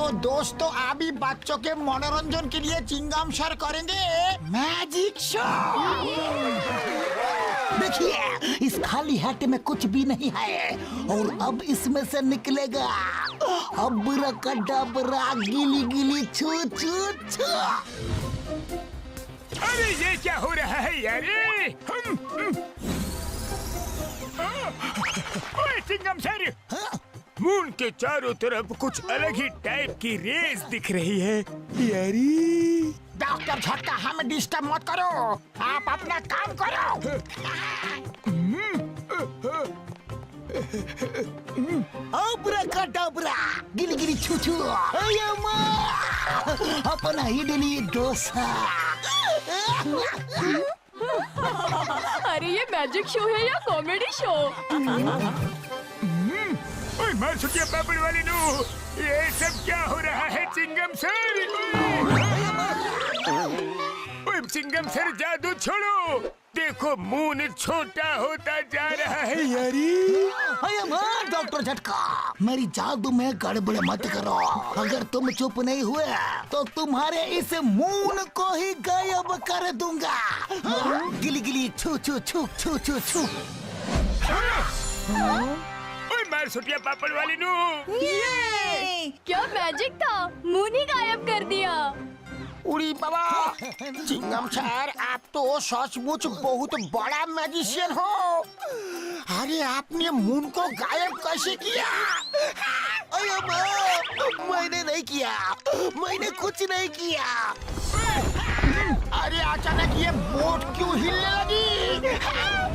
तो दोस्तों अभी बच्चों के मनोरंजन के लिए चिंगम सर करेंगे मैजिक शो। देखिए इस खाली हाथ में कुछ भी नहीं है और अब इसमें से निकलेगा अब्राकडाब्रा गिली गिली छू छू छू। अरे ये क्या हो रहा है यार? ओए चिंगम सर, मून के चारों तरफ कुछ अलग ही टाइप की रेस दिख रही है यारी। डॉक्टर झटका हमें डिस्टर्ब मत करो, आप अपना काम करो। अब्राकडाब्रा गिली गिली छू छू अपना इडली डोसा। अरे ये मैजिक शो है या कॉमेडी शो? ओए मार सुटिया पापड़ वाली नू, ये सब क्या हो रहा है चिंगम सर? ओए चिंगम सर जादू छोड़ो, देखो मून छोटा होता जा रहा है यारी। डॉक्टर झटका मेरी जादू में गड़बड़ मत करो, अगर तुम चुप नहीं हुए तो तुम्हारे इस मून को ही गायब कर दूंगा। गिली गिली छू छू छू छू छू छू। ओए मार सुटिया पापड़ वाली नू, क्या मैजिक था, मून ही गायब कर दिया। उड़ी बाबा, चिंगम सर आप तो सचमुच बहुत बड़ा मैजिशियन हो। अरे आपने मून को गायब कैसे किया? मैंने नहीं किया, मैंने कुछ नहीं किया। अरे अचानक ये बोट क्यों हिलने लगी?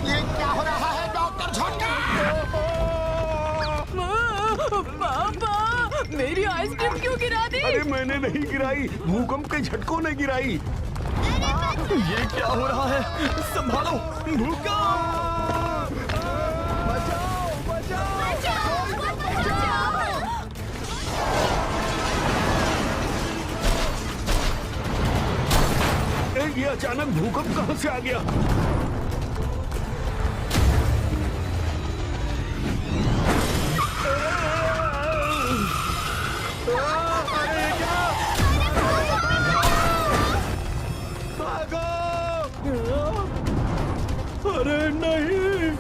ये क्या हो रहा है डॉक्टर झटका? पापा मेरी आइसक्रीम क्यों गिरा दी? अरे मैंने नहीं गिराई, भूकंप के झटकों ने गिराई। ये क्या हो रहा है? संभालो, भूकंप! ये अचानक भूकंप कहां से आ गया? अरे नहीं!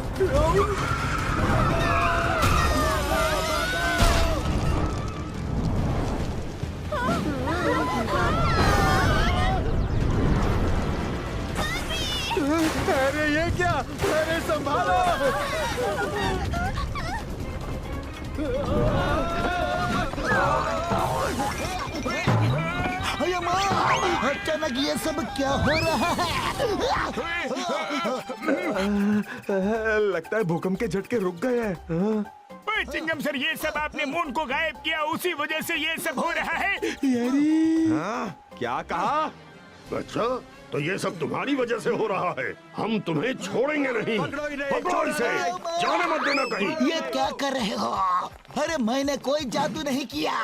अरे ये क्या? अरे संभालो! अचानक ये सब क्या हो रहा है? लगता है भूकंप के झटके रुक गए हैं। ओए चिंगम सर, ये सब आपने मून को गायब किया, उसी वजह से ये सब हो रहा है यारी। क्या कहा? अच्छा, तो ये सब तुम्हारी वजह से हो रहा है। हम तुम्हें छोड़ेंगे नहीं। पकड़ो इसे, जाने मत देना कहीं। ये क्या कर रहे हो? अरे मैंने कोई जादू नहीं किया,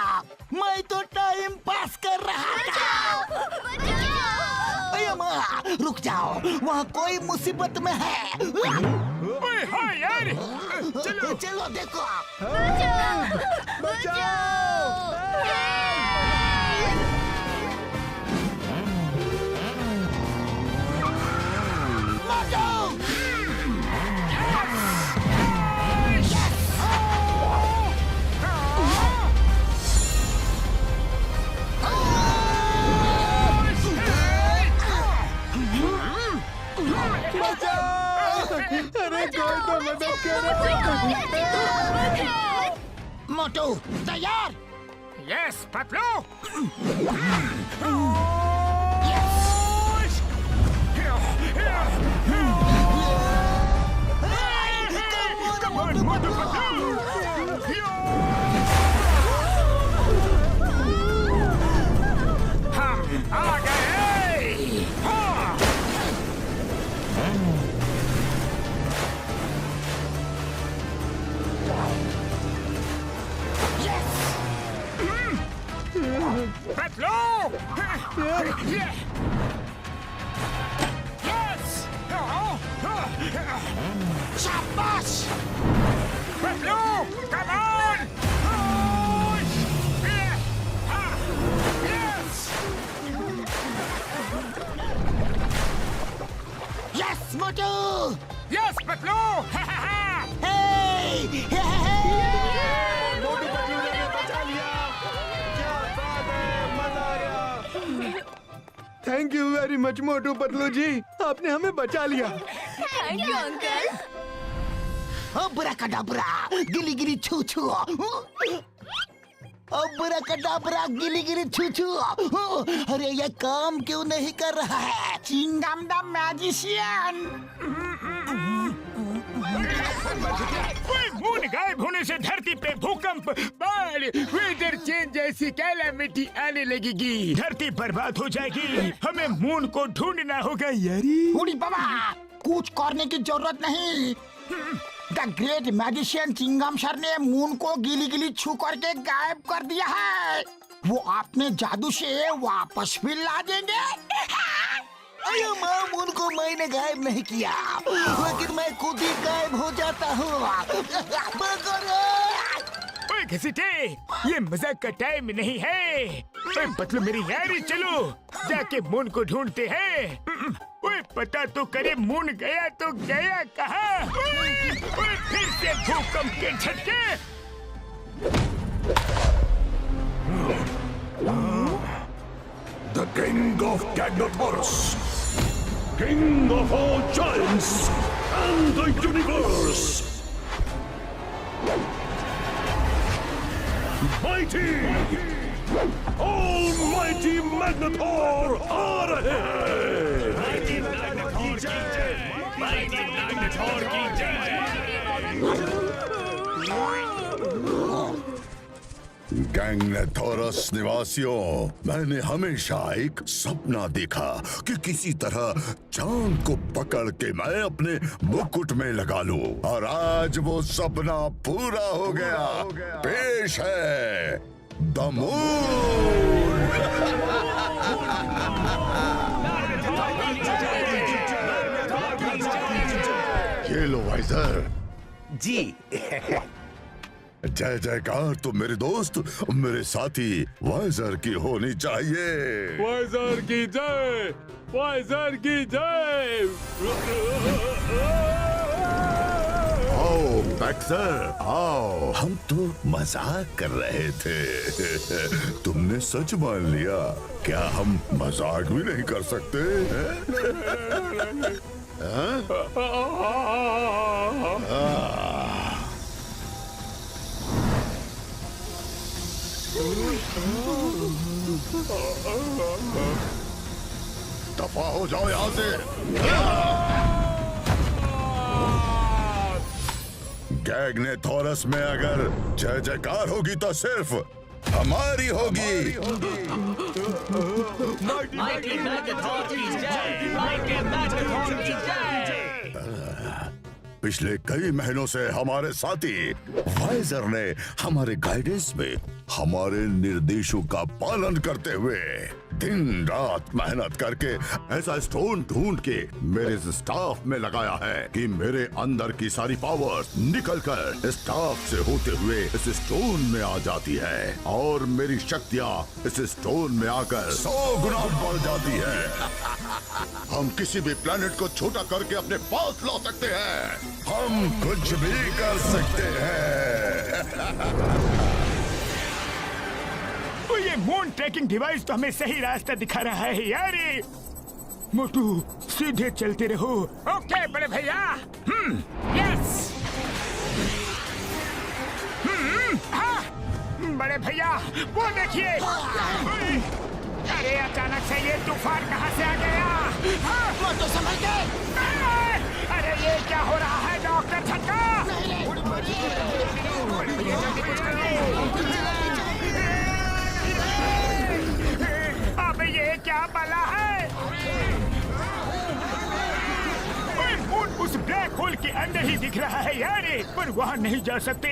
मैं तो टाइम पास कर रहा था। अरे माँ, रुक जाओ, वहाँ कोई मुसीबत में है। ओए हाँ यार, चलो चलो देखो। अरे कोई तो मदद करो! मोटू तैयार? यस पतलू। हम आ गए। पतलू! यस! शाबाश! Patlu! Come on! Yes Motu. Yes Patlu. Hey, hey, hey. Motu Patlu ने बचा लिया। क्या बात है, मजा आया। Thank you very much Motu Patlu ji, आपने हमें बचा लिया। Thank you uncle. अब्राकडाब्रा, गिली गिली छू छू। अब्राकडाब्रा, गिली गिली छू छू। अरे ये काम क्यों नहीं कर रहा है? Chingam the magician. मून गायब होने से धरती पे भूकंप, बाढ़, वेदर चेंज जैसी कैलामिटी आने लगेगी। धरती बर्बाद हो जाएगी। हमें मून को ढूंढना होगा यारी। उड़ी बाबा, कुछ करने की जरूरत नहीं। The great magician Chingum sir ने मून को गिली गिली छू करके गायब कर दिया है। वो अपने जादू से वापस भी ला देंगे। अरे माँ, मून को मैंने गायब नहीं किया, लेकिन मैं खुद ही गायब हो जाता हूँ। ओए घसीटे, ये मजाक का टाइम नहीं है। ओए पतलू मेरी यारी, चलो जाके मून को ढूंढते हैं। ओए पता तो करे मून गया तो गया कहाँ? ओए फिर से भूकंप के झटके। The King of Gagnotaurus, King of all giants and the universe. Mighty, almighty Magnetor आ रहे हैं। Mighty Magnetor की जय। गैंगनेथोरस निवासियों, मैंने हमेशा एक सपना देखा कि किसी तरह चांद को पकड़ के मैं अपने मुकुट में लगा लूं, और आज वो सपना पूरा हो गया। पेश है द मून। ये लो वाइजर। जी। जय जयकार तो मेरे दोस्त, मेरे साथी वाइजर की होनी चाहिए। वाइजर की जय, वाइजर की जय। आओ बैक्सर, आओ। हम तो मजाक कर रहे थे, तुमने सच मान लिया। क्या हम मजाक भी नहीं कर सकते? दफा हो जाओ यहाँ से। गैंगनेथोरस में अगर जय जयकार होगी तो सिर्फ हमारी होगी। माइटी मैग्नेटॉर की जय, माइटी मैग्नेटॉर की जय। पिछले कई महीनों से हमारे साथी वाइजर ने हमारे गाइडेंस में हमारे निर्देशों का पालन करते हुए दिन रात मेहनत करके ऐसा स्टोन ढूंढ के मेरे स्टाफ में लगाया है कि मेरे अंदर की सारी पावर्स निकलकर स्टाफ से होते हुए इस स्टोन में आ जाती है, और मेरी शक्तियाँ इस स्टोन में आकर 100 गुना बढ़ जाती है। हम किसी भी प्लेनेट को छोटा करके अपने पास ला सकते हैं। हम कुछ भी कर सकते हैं। तो ये मून ट्रैकिंग डिवाइस तो हमें सही रास्ता दिखा रहा है यारी। मोटू सीधे चलते रहो। ओके बड़े भैया। यस। हाँ बड़े भैया, वो देखिए। अरे अचानक से ये तूफान कहाँ से आ गया? मोटू संभल के। अरे ये क्या हो रहा है डॉक्टर झटका? अब ये क्या बला है? मून उस ब्लैक होल के अंदर ही दिख रहा है यार, पर वहाँ नहीं जा सकते।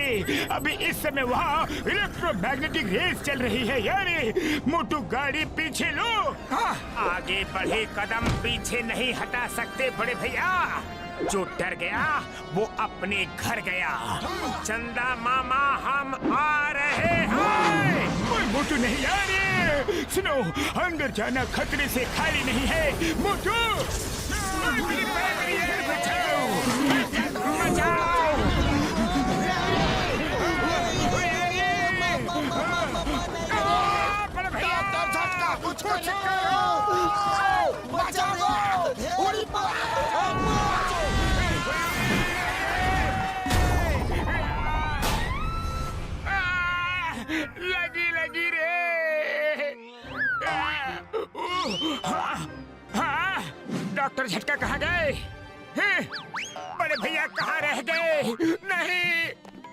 अभी इस समय वहाँ इलेक्ट्रोमैग्नेटिक रेस चल रही है यार। मोटू गाड़ी पीछे लो। आगे बढ़े कदम पीछे नहीं हटा सकते बड़े भैया। जो डर गया वो अपने घर गया। चंदा मामा हम आ रहे हैं। कोई मोटू नहीं यार, सुनो अंदर जाना खतरे से खाली नहीं है। मोटू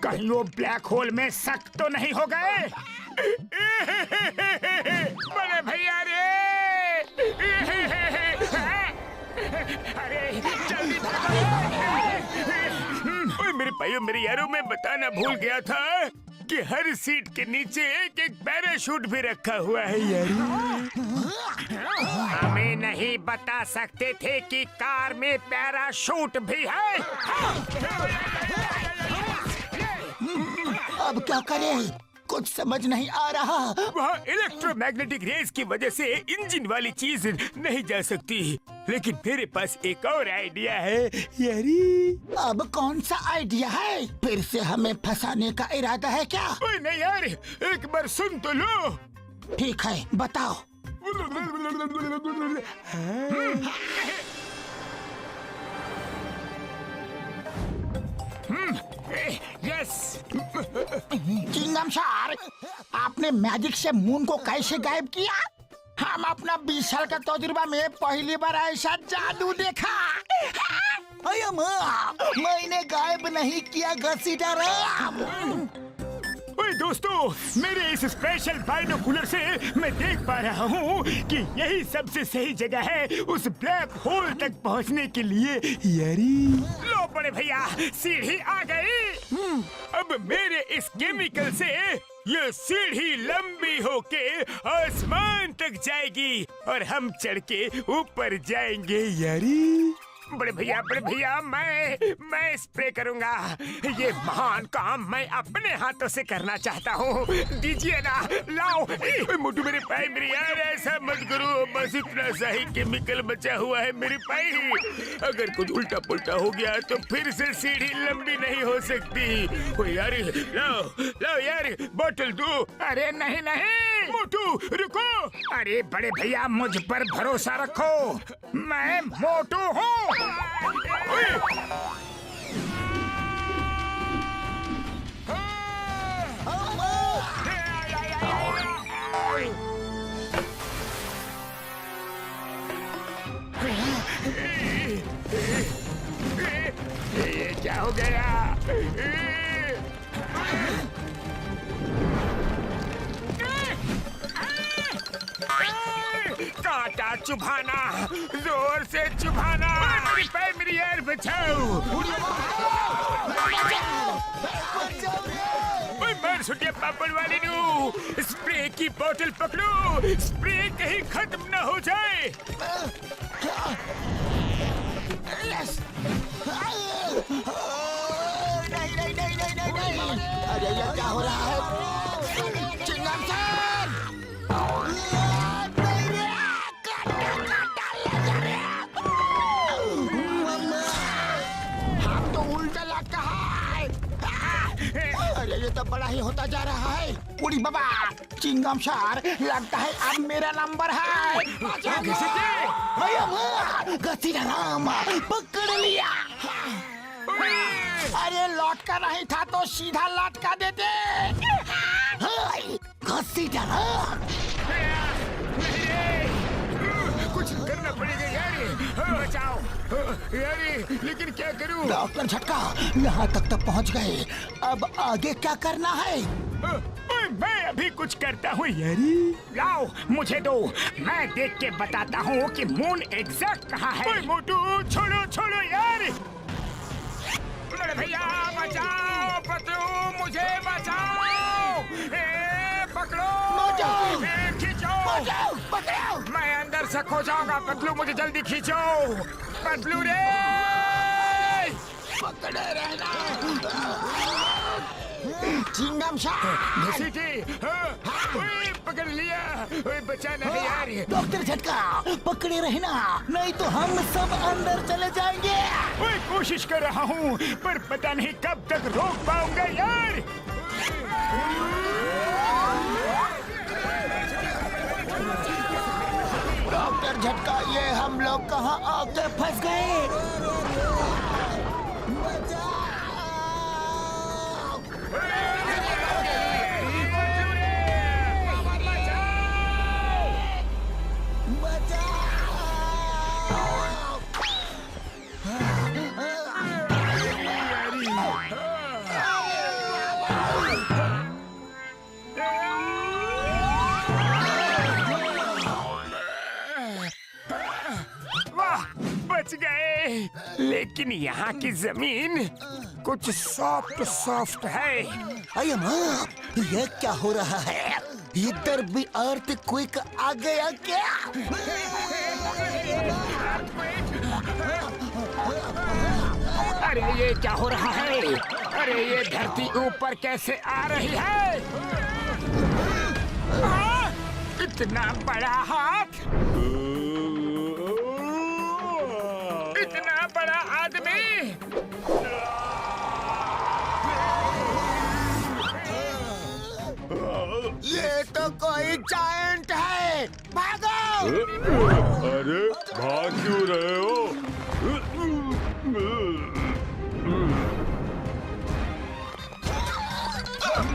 कहीं वो ब्लैक होल में सक तो नहीं हो गए? बड़े भैया रे! अरे जल्दी ओए मेरे भाइयों मेरे यारों, मैं बताना भूल गया था कि हर सीट के नीचे एक एक पैराशूट भी रखा हुआ है यार। हमें नहीं बता सकते थे कि कार में पैराशूट भी है। अब क्या करें? कुछ समझ नहीं आ रहा। वहाँ इलेक्ट्रोमैग्नेटिक रेस की वजह से इंजन वाली चीज नहीं जा सकती, लेकिन मेरे पास एक और आइडिया है यारी। अब कौन सा आइडिया है? फिर से हमें फंसाने का इरादा है क्या? ओए नहीं यार, एक बार सुन तो लो। ठीक है, बताओ। यस। चिंगम सर, आपने मैजिक से मून को कैसे गायब किया? हम अपना 20 साल का तजुर्बा में पहली बार ऐसा जादू देखा। अरे माँ, मैंने गायब नहीं किया घसीटा। ओए दोस्तों, मेरे इस स्पेशल बाइनोकुलर से मैं देख पा रहा हूँ कि यही सबसे सही जगह है उस ब्लैक होल तक पहुँचने के लिए यारी। लो बड़े भैया, सीढ़ी आ गई। अब मेरे इस केमिकल से ये सीढ़ी लंबी होके आसमान तक जाएगी और हम चढ़ के ऊपर जाएंगे यारी। बड़े भैया मैं स्प्रे करूंगा। ये महान काम मैं अपने हाथों से करना चाहता हूँ। दीजिए ना, लाओ। मोटू मेरे पाई, मेरे यार ऐसा मत करो, बस इतना सा ही केमिकल बचा हुआ है मेरे पाई। अगर कुछ उल्टा पुल्टा हो गया तो फिर से सीढ़ी लंबी नहीं हो सकती। ओ यार, लाओ यार, बोतल दो। अरे नहीं मोटू रुको। अरे बड़े भैया, मुझ पर भरोसा रखो, मैं मोटू हूँ। ये क्या हो गया? कांटा चुभाना, जोर से चुभाना। मेरी पैर, मेरी यार बचाओ। मार सुटिया पापड़ वाली नू, स्प्रे की बोतल पकड़ो, स्प्रे कहीं खत्म न हो जाए। नहीं। अरे ये क्या हो रहा है? चिंगम सर! हम तो उल्टा लग है। अरे ये तो बड़ा ही होता जा रहा है। उड़ी बाबा, चिंगम सर, लगता है अब मेरा नंबर है। राम पकड़ लिया। अरे लौटका नहीं था तो सीधा लौटका देते। कुछ करना पड़ेगा यारी। बचाओ यारी, लेकिन क्या करूं? डॉक्टर झटका, यहाँ तक तो पहुँच गए। अब आगे क्या करना है? मैं अभी कुछ करता हूँ यारी। लाओ मुझे दो, मैं देख के बताता हूँ कि मून एग्जैक्ट कहाँ है। मोटू छोड़ो यार। मेरे भैया बचाओ, पतलू मुझे बचाओ। पकड़ो, खींचो। मैं अंदर से खो जाऊंगा। पतलू मुझे जल्दी खींचो। पतलू रे, पकड़े रहना। चिंगम पकड़ लिया। बचाना है यार। डॉक्टर झटका, पकड़े रहना, नहीं तो हम सब अंदर चले जाएंगे। कोशिश कर रहा हूँ, पर पता नहीं कब तक रोक पाऊंगा यार। डॉक्टर झटका, ये हम लोग कहाँ आकर फंस गए? लेकिन यहाँ की जमीन कुछ सॉफ्ट सॉफ्ट है। अरे माँ, ये क्या हो रहा है? इधर भी अर्थ क्विक आ गया क्या? अरे ये क्या हो रहा है? अरे ये धरती ऊपर कैसे आ रही है? इतना बड़ा हाथ, इतना बड़ा आदमी। ये तो कोई जायंट है, भागो! अरे भाग क्यों रहे हो?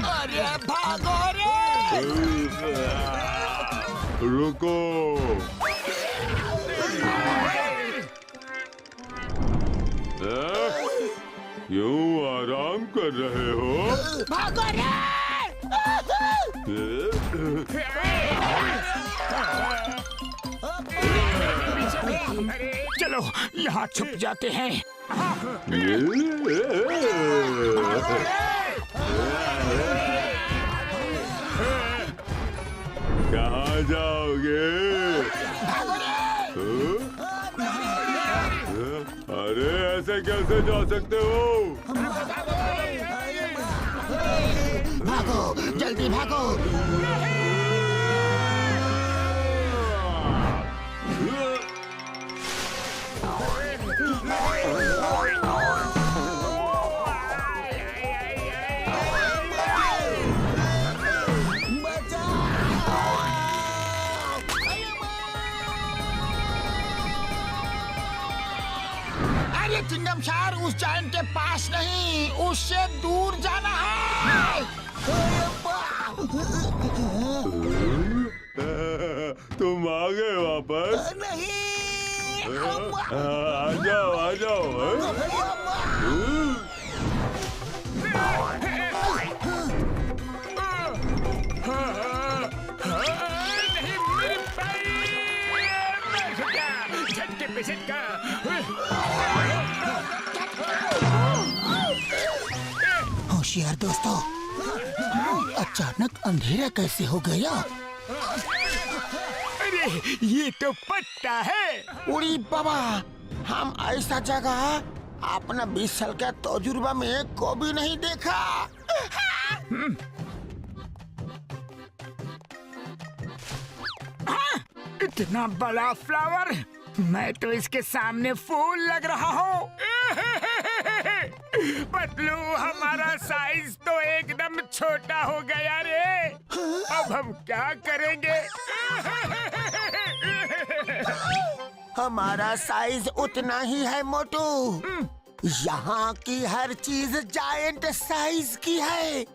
अरे भागो रे! रुको। क्यों आराम कर रहे हो? भागो रे! चलो यहाँ छुप जाते हैं। कहाँ जाओगे? अरे ऐसे कैसे जा सकते हो? भागो, जल्दी भागो! अरे चिंगम शार, उस जायंट के पास नहीं, उससे दूर जाना है। तुम आ गए वापस? नहीं, आ जाओ आ जाओ। झटके पे झटका। होशियार दोस्तों, अचानक अंधेरा कैसे हो गया? अरे ये तो पट्टा है। उड़ी बाबा, हम ऐसा जगह अपना 20 साल का तजुर्बा में कभी नहीं देखा। इतना बड़ा फ्लावर, मैं तो इसके सामने फूल लग रहा हूँ। पतलू, हमारा साइज तो एकदम छोटा हो गया रे। अब हम क्या करेंगे? हमारा साइज उतना ही है मोटू। यहाँ की हर चीज जायंट साइज की है।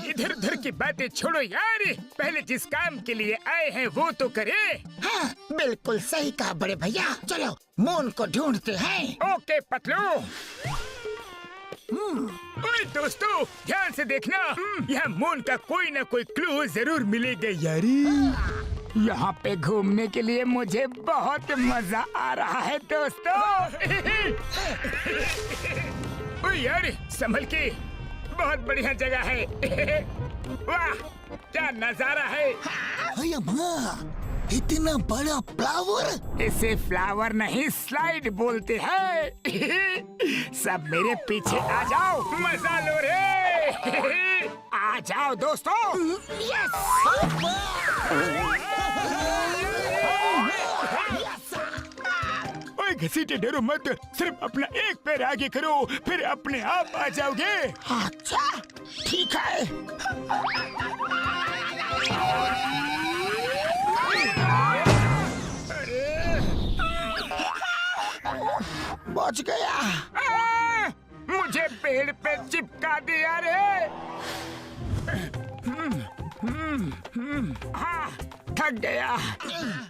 इधर उधर की बातें छोड़ो यार, पहले जिस काम के लिए आए हैं वो तो करे। हाँ, बिल्कुल सही कहा बड़े भैया। चलो मून को ढूंढते हैं। ओके पतलू। ओए दोस्तों, ध्यान से देखना, यहाँ मून का कोई ना कोई क्लू जरूर मिलेगा यारी। यहाँ पे घूमने के लिए मुझे बहुत मजा आ रहा है दोस्तों। ओए यार, संभल के, बहुत बढ़िया जगह है। वाह, क्या नजारा है। अरे माँ, इतना बड़ा फ्लावर! इसे फ्लावर नहीं, स्लाइड बोलते हैं। सब मेरे पीछे आ जाओ, मजा लो रे। आ जाओ दोस्तों। ओए घसीटे डरो मत, सिर्फ अपना एक पैर आगे करो, फिर अपने आप आ जाओगे। अच्छा, ठीक है। बच गया। मुझे पेड़ पे चिपका दिया रे। हाँ, थक गया।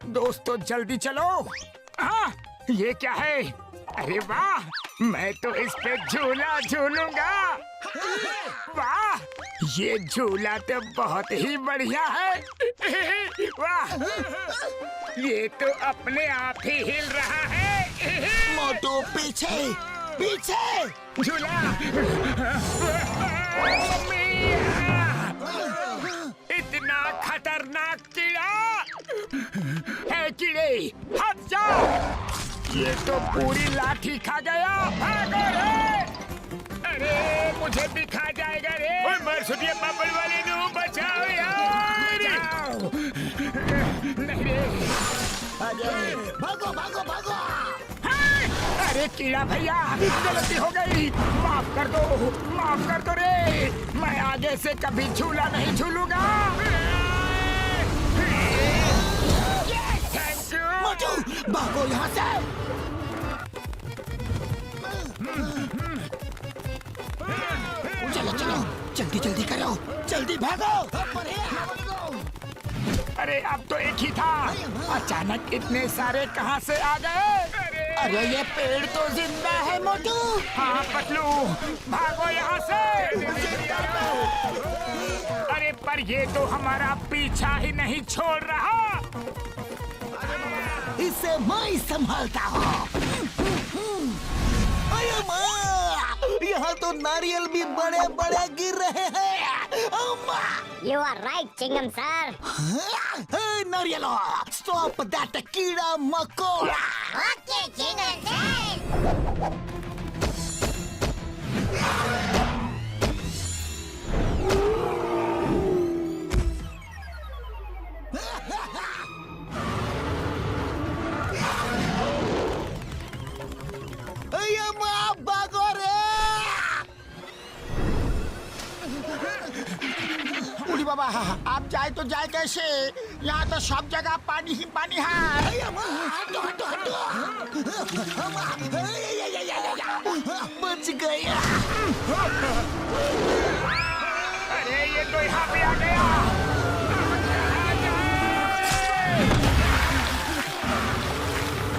दोस्तों जल्दी चलो। हाँ, ये क्या है? अरे वाह, मैं तो इस पे झूला झूलूंगा। वाह, ये झूला तो बहुत ही बढ़िया है। वाह, ये तो अपने आप ही हिल रहा है। मोटू पीछे पीछे। झूला। मम्मी! इतना खतरनाक कीड़ा है। कीड़े हट जा। ये तो पूरी लाठी खा गया। भागो रे! अरे मुझे भी खा जाएगा रे। ओए मर सुनिए बबल वाले नू बचाओ यार। नहीं रे। भागो भागो भागो। अरे कीड़ा भैया गलती हो गई। माफ कर दो रे। मैं आगे से कभी झूला नहीं झूलूंगा। Thank you. मोटू भागो यहाँ से। चलो चलो जल्दी जल्दी करो। जल्दी भागो। अरे अब तो एक ही था। अचानक इतने सारे कहाँ से आ गए? अरे ये पेड़ तो जिंदा है मोटू। हाँ पतलू भागो यहाँ से। अरे पर ये तो हमारा पीछा ही नहीं छोड़ रहा। इसे मैं ही संभालता हूँ। अरे माँ, यहाँ तो नारियल भी बड़े बड़े गिर रहे हैं। अम्मा! You are right, Chingam sir. Hey, नारियलो, stop that कीड़ा मकोड़ा। Okay, Chingam sir. अये माँ भागो रे। उड़ी बाबा आप जाए तो जाए कैसे? यहाँ तो सब जगह पानी ही पानी है। अये माँ हटो हटो हटो। अम्मा, बच गया। अरे ये तो यहाँ पे आ गया।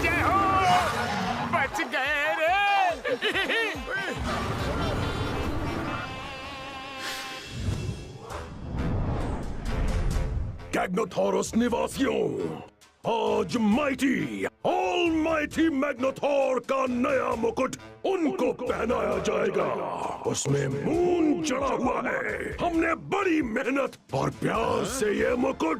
जय हो, बच गए रे। गैग्नोथोरस निवासियों, आज माइटी ऑलमाइटी मैग्नेथोर का नया मुकुट उनको पहनाया जाएगा। उसमें मून जड़ा हुआ है। हमने बड़ी मेहनत और प्यार से ये मुकुट,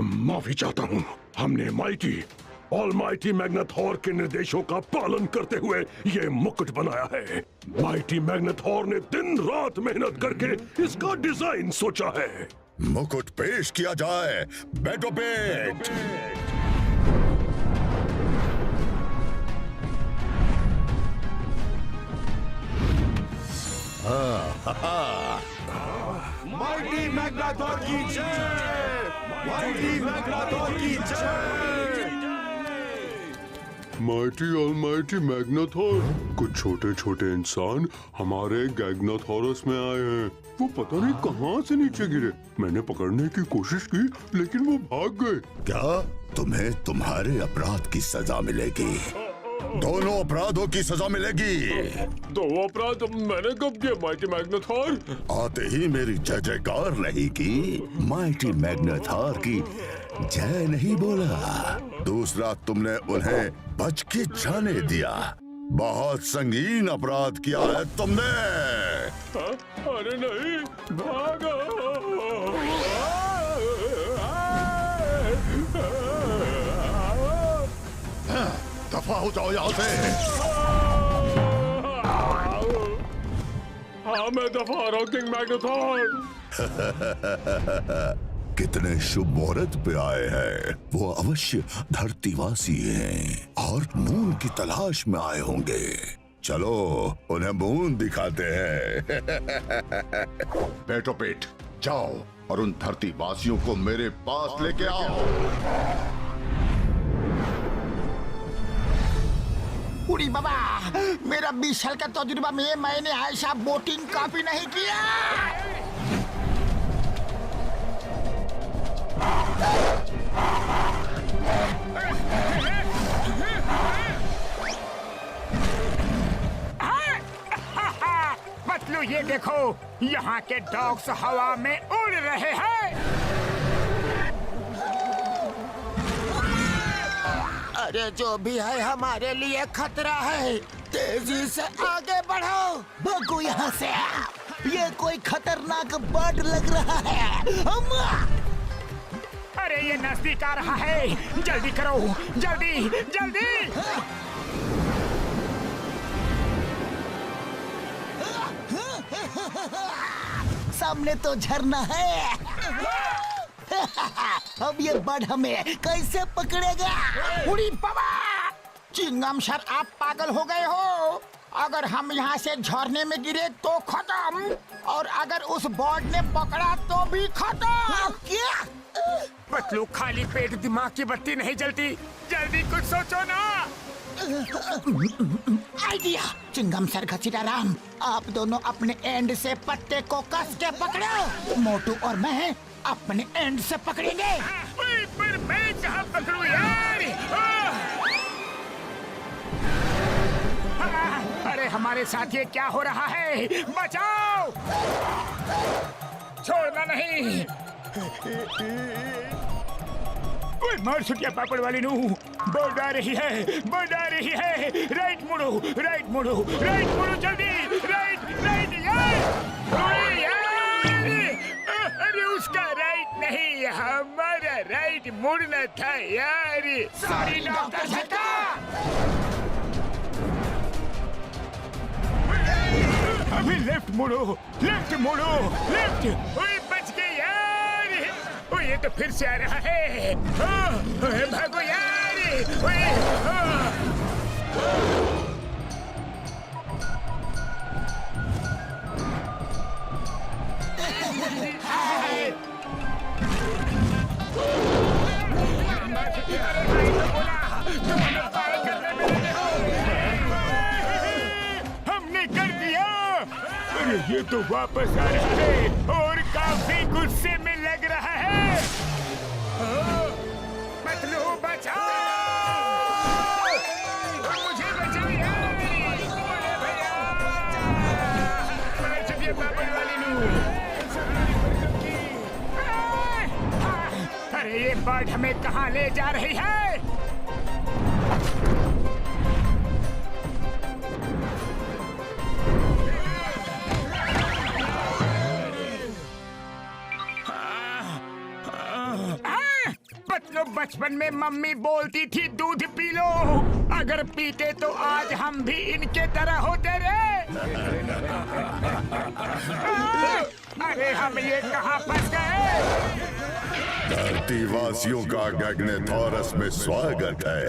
माफी चाहता हूँ, हमने माइटी ऑलमाइटी मैग्नेथोर के निर्देशों का पालन करते हुए ये मुकुट बनाया है। माइटी मैग्नेथोर ने दिन रात मेहनत करके इसका डिजाइन सोचा है। मुकुट पेश किया जाए। बैठो पेट। माइटी मैग्नेथोर की जय। माइटी मैग्नेथोर की जय। माइटी ऑलमाइटी मैग्नेथोर, कुछ छोटे छोटे इंसान हमारे गैग्नाथोरस में आए हैं। वो पता नहीं कहाँ से नीचे गिरे। मैंने पकड़ने की कोशिश की लेकिन वो भाग गए। क्या तुम्हें तुम्हारे अपराध की सजा मिलेगी? दोनों अपराधों की सजा मिलेगी। दो अपराध मैंने कब किया माइटी मैग्नेथोर? आते ही मेरी जय जयकार नहीं की। माइटी मैग्नेथोर की जय नहीं बोला। दूसरा, तुमने उन्हें बच के जाने दिया। बहुत संगीन अपराध किया है तुमने। अरे नहीं, भागो। दफा हो जाओ यहाँ से। हाँ मैं दफा हो रहा हूँ किंग मैग्नेथोर। कितने शुभ मुहूर्त पे आए हैं। वो अवश्य धरतीवासी हैं और मून की तलाश में आए होंगे। चलो उन्हें मून दिखाते हैं। बैठो पेट, जाओ और उन धरतीवासियों को मेरे पास लेके आओ। उड़ी बाबा, मेरा 20 साल का तजुर्बा में मैंने ऐसा बोटिंग कभी नहीं किया। पतलू ये देखो, यहाँ के डॉग्स हवा में उड़ रहे हैं। अरे जो भी है हमारे लिए खतरा है, तेजी से आगे बढ़ो। भागो यहाँ से, ये कोई खतरनाक बर्ड लग रहा है। अरे ये नजदीक आ रहा है, जल्दी करो, जल्दी जल्दी। सामने तो झरना है। अब ये बर्ड हमें कैसे पकड़ेगा? उड़ी बाबा! चिंगम सर, आप पागल हो गए हो। अगर हम यहाँ से झरने में गिरे तो खत्म, और अगर उस बर्ड ने पकड़ा तो भी खत्म। क्या? पतलू, खाली पेट दिमाग की बत्ती नहीं जलती, जल्दी कुछ सोचो ना। आइडिया! चिंगम सर, घसीटा राम, आप दोनों अपने एंड से पत्ते को कस के पकड़ो। मोटू और मैं अपने एंड से पकड़ेंगे। पर मैं कहाँ पकड़ूं यार? अरे हमारे साथ ये क्या हो रहा है? बचाओ! छोड़ना नहीं। ओए मार सुटिया पापड़ वाली नू, बोर्ड आ रही है, बोर्ड आ रही है। राइट मुड़ो, राइट मुड़ो, राइट मुड़ो, जल्दी, राइट राइट यार। अरे उसका राइट नहीं, हमारा राइट मुड़ना था यार। सॉरी डॉक्टर झटका। अभी लेफ्ट मुड़ो, लेफ्ट मुड़ो, लेफ्ट। ओए बच गए यार। ओए ये तो फिर से आ रहा है। ओए भागो यार। ओए हमने कर दिया। अरे ये तो वापस आ रहा है और काफी गुस्से में लग रहा है। पतलू बचाओ, मुझे बचाओ यार। भैया मार चुकी पापड़ वाली नू। अरे ये बर्ड हमें कहाँ ले जा रही है? पतलू, बचपन में मम्मी बोलती थी दूध पी लो, अगर पीते तो आज हम भी इनके तरह होते रे। अरे हम ये कहाँ फंस गए? धरतीवासियों का गैग्नेथोरस में स्वागत है।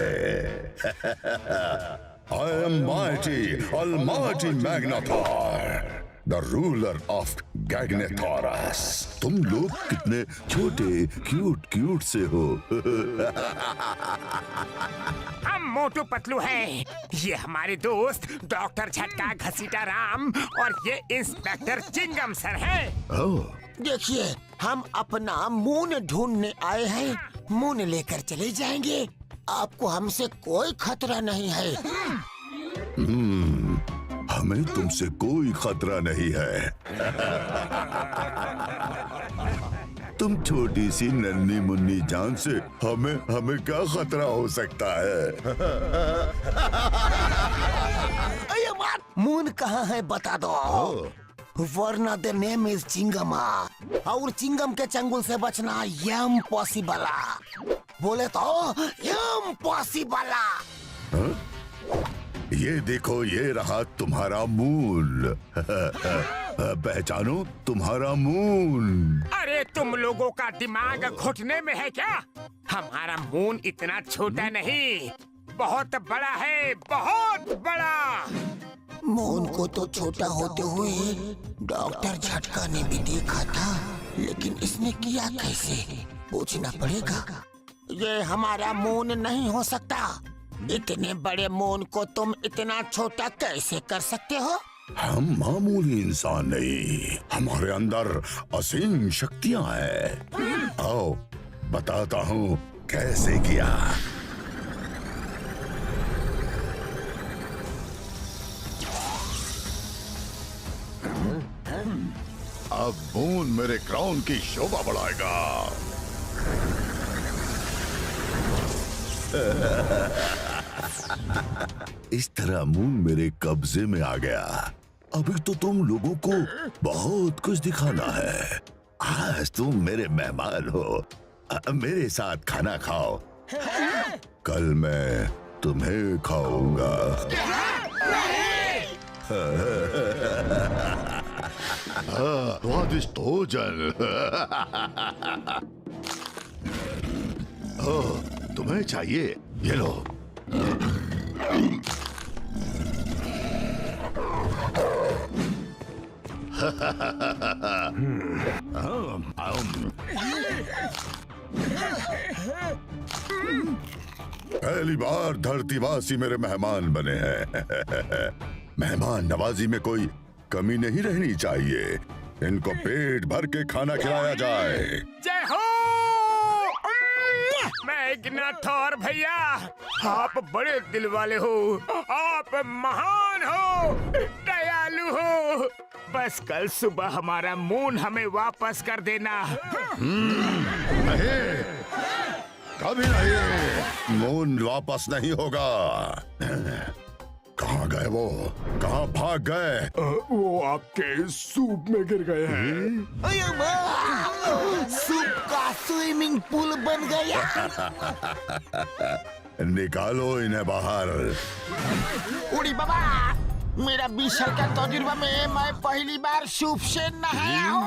I am mighty, almighty Magnetor, the ruler of Gagnethoras. तुम लोग कितने छोटे क्यूट से हो। हम मोटू पतलू हैं। ये हमारे दोस्त डॉक्टर झटका, घसीटा राम और ये इंस्पेक्टर चिंगम सर हैं। देखिए, हम अपना मून ढूंढने आए हैं। मून लेकर चले जाएंगे। आपको हमसे कोई खतरा नहीं है। हमें तुमसे कोई खतरा नहीं है। तुम छोटी सी नन्ही मुन्नी जान से हमें क्या खतरा हो सकता है? मून कहाँ है बता दो, वरना द नेम इज चिंगमा, और चिंगम के चंगुल से बचना इम्पॉसिबल। बोले तो इम्पॉसिबल। ये देखो, ये रहा तुम्हारा मून। पहचानो तुम्हारा मून। अरे तुम लोगों का दिमाग घुटने में है क्या? हमारा मून इतना छोटा नहीं, बहुत बड़ा है, बहुत बड़ा। मून को तो छोटा होते हुए डॉक्टर झटका ने भी देखा था, लेकिन इसने किया कैसे? पूछना पड़ेगा। ये हमारा मून नहीं हो सकता। इतने बड़े मून को तुम इतना छोटा कैसे कर सकते हो? हम मामूली इंसान नहीं, हमारे अंदर असीम शक्तियां हैं। आओ बताता हूँ कैसे किया। अब मून मेरे क्राउन की शोभा बढ़ाएगा। इस तरह मून मेरे कब्जे में आ गया। अभी तो तुम लोगों को बहुत कुछ दिखाना है। आज तुम मेरे मेहमान हो, मेरे साथ खाना खाओ। कल मैं तुम्हें खाऊंगा। स्वादिष्ट भोजन। तुम्हें चाहिए, ये लो। पहली बार धरतीवासी मेरे मेहमान बने हैं। मेहमान नवाजी में कोई कमी नहीं रहनी चाहिए। इनको पेट भर के खाना खिलाया जाए। जय हो मैग्नाथोर भैया, आप बड़े दिल वाले हो, आप महान हो, दयालु हो। बस कल सुबह हमारा मून हमें वापस कर देना। नहीं, कभी नहीं। मून वापस नहीं होगा। कहाँ गए वो? कहाँ भाग गए? वो आपके सूप में गिर गए हैं। अयो वाह! सूप का स्विमिंग पूल बन गया। निकालो इन्हें बाहर। उड़ी बाबा, मेरा 20 साल का तजुर्बा में मैं पहली बार सूप से नहाया हूँ।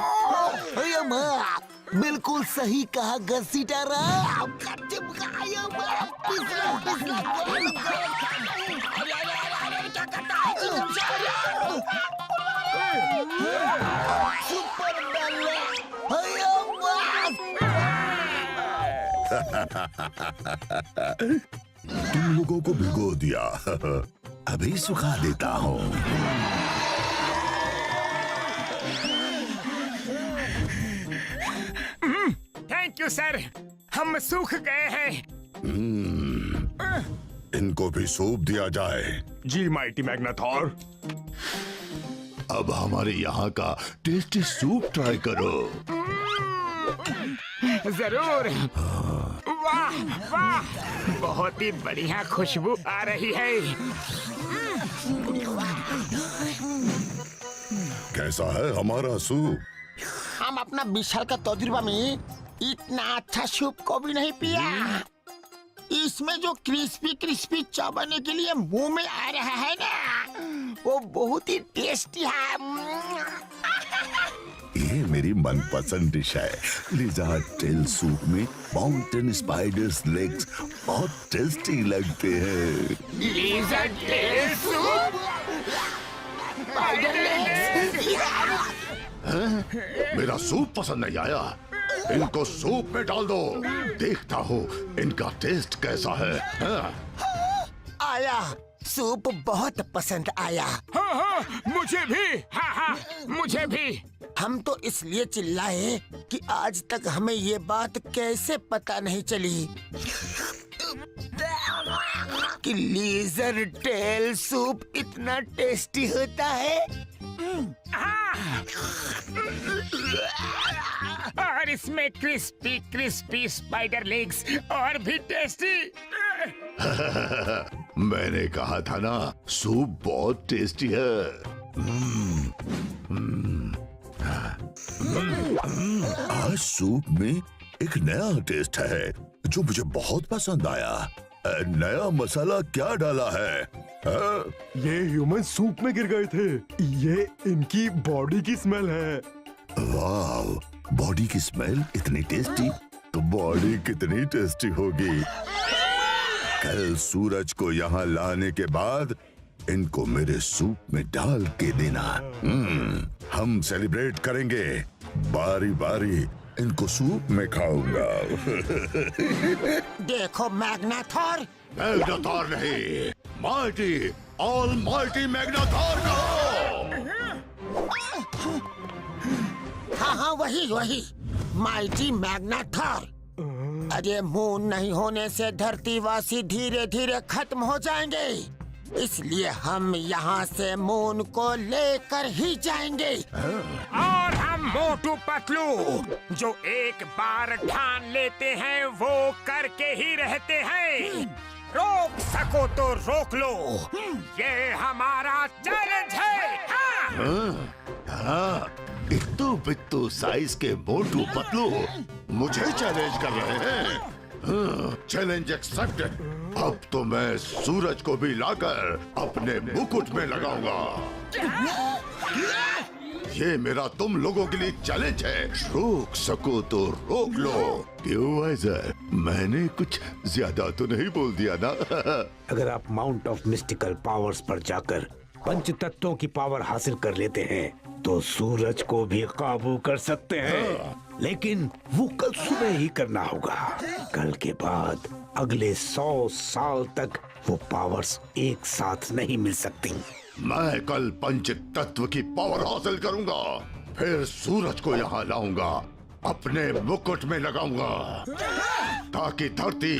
अयो वाह! बिल्कुल सही कहा घसीटा। तुम लोगों को भिगो दिया। अभी सुखा देता हूँ। थैंक यू सर, हम सूख गए हैं। इनको भी सूप दिया जाए। जी माइटी मैग्नाथोर। अब हमारे यहाँ का टेस्टी सूप ट्राई करो। जरूर। वाह वाह, बहुत ही बढ़िया खुशबू आ रही है। कैसा है हमारा सूप? हम अपना 20 साल का तजुर्बा में इतना अच्छा सूप को भी नहीं पिया। इसमें जो क्रिस्पी क्रिस्पी चबाने के लिए मुंह में आ रहा है ना, वो बहुत ही टेस्टी है। ये मेरी मनपसंद डिश है। लिज़ार्ड टेल सूप में माउंटेन स्पाइडर्स लेग्स बहुत टेस्टी लगते हैं। Lizard tail soup? मेरा सूप पसंद नहीं आया? इनको सूप में डाल दो, देखता हूँ इनका टेस्ट कैसा है। आया, सूप बहुत पसंद आया। हाँ हाँ, मुझे भी। हाँ हाँ, मुझे भी। हम तो इसलिए चिल्लाए कि आज तक हमें ये बात कैसे पता नहीं चली कि लिज़र्ड टेल सूप इतना टेस्टी होता है। और इसमें क्रिस्पी क्रिस्पी स्पाइडर लेग्स और भी टेस्टी। मैंने कहा था ना, सूप बहुत टेस्टी है। आज सूप में एक नया टेस्ट है जो मुझे बहुत पसंद आया। नया मसाला क्या डाला है? ये ह्यूमन सूप में गिर गए थे। ये इनकी बॉडी की स्मेल है। वाह, बॉडी की स्मेल इतनी टेस्टी तो बॉडी कितनी टेस्टी होगी। कल सूरज को यहाँ लाने के बाद इनको मेरे सूप में डाल के देना। हम सेलिब्रेट करेंगे। बारी बारी इनको सूप में खाऊंगा। देखो मैग्नाथोर। मैग्नाथोर नहीं, माइटी, ऑलमाइटी मैग्नाथोर कहो। हाँ हाँ, वही वही, माइटी मैग्नाथोर। अरे मून नहीं होने से धरतीवासी धीरे धीरे खत्म हो जाएंगे, इसलिए हम यहाँ से मून को लेकर ही जाएंगे। और हम मोटू पतलू, जो एक बार ठान लेते हैं वो करके ही रहते हैं। रोक सको तो रोक लो, ये हमारा चैलेंज है। हाँ, इत्तू बित्तू साइज के मोटू पतलू मुझे चैलेंज कर रहे हैं। Challenge accepted. अब तो मैं सूरज को भी लाकर अपने मुकुट में लगाऊंगा। ये मेरा तुम लोगों के लिए चैलेंज है। रोक सको तो रोक लो। क्यों वाइजर, मैंने कुछ ज्यादा तो नहीं बोल दिया ना? अगर आप माउंट ऑफ मिस्टिकल पावर्स पर जाकर पंच तत्वों की पावर हासिल कर लेते हैं तो सूरज को भी काबू कर सकते हैं। लेकिन वो कल सुबह ही करना होगा। कल के बाद अगले 100 साल तक वो पावर्स एक साथ नहीं मिल सकती। मैं कल पंच तत्व की पावर हासिल करूंगा, फिर सूरज को यहाँ लाऊंगा, अपने मुकुट में लगाऊंगा, ताकि धरती